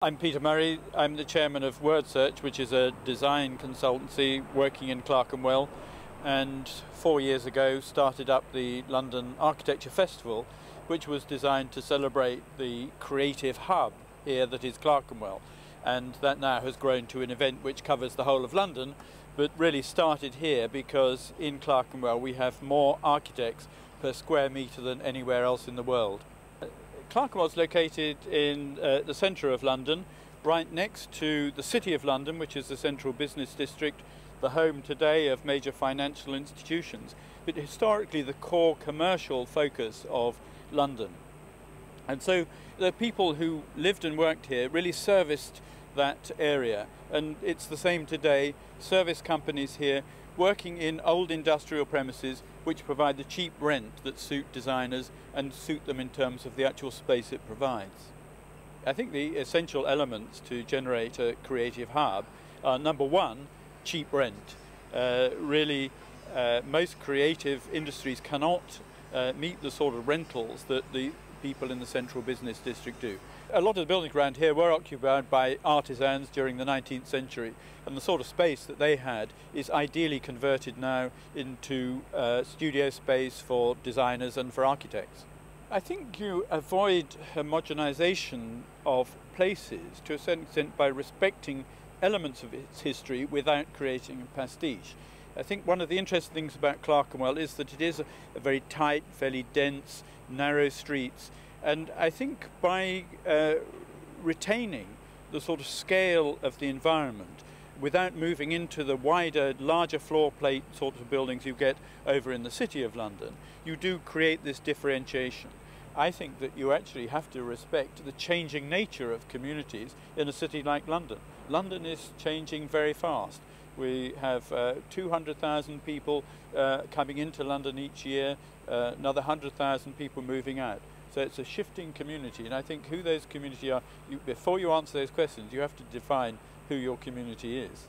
I'm Peter Murray. I'm the chairman of WordSearch, which is a design consultancy working in Clerkenwell, and 4 years ago started up the London Architecture Festival, which was designed to celebrate the creative hub here that is Clerkenwell, and that now has grown to an event which covers the whole of London, but really started here because in Clerkenwell we have more architects per square metre than anywhere else in the world. Clerkenwell is located in the centre of London, right next to the City of London, which is the central business district, the home today of major financial institutions, but historically the core commercial focus of London. And so the people who lived and worked here really serviced that area, and it's the same today. Service companies here working in old industrial premises which provide the cheap rent that suit designers and suit them in terms of the actual space it provides. I think the essential elements to generate a creative hub are, number one, cheap rent. Most creative industries cannot meet the sort of rentals that the people in the central business district do. A lot of the buildings around here were occupied by artisans during the 19th century, and the sort of space that they had is ideally converted now into studio space for designers and for architects. I think you avoid homogenization of places to a certain extent by respecting elements of its history without creating a pastiche. I think one of the interesting things about Clerkenwell is that it is a very tight, fairly dense, narrow streets, and I think by retaining the sort of scale of the environment without moving into the wider, larger floor plate sort of buildings you get over in the City of London, you do create this differentiation. I think that you actually have to respect the changing nature of communities in a city like London. London is changing very fast. We have 200,000 people coming into London each year, another 100,000 people moving out. So it's a shifting community, and I think who those community are, before you answer those questions, you have to define who your community is.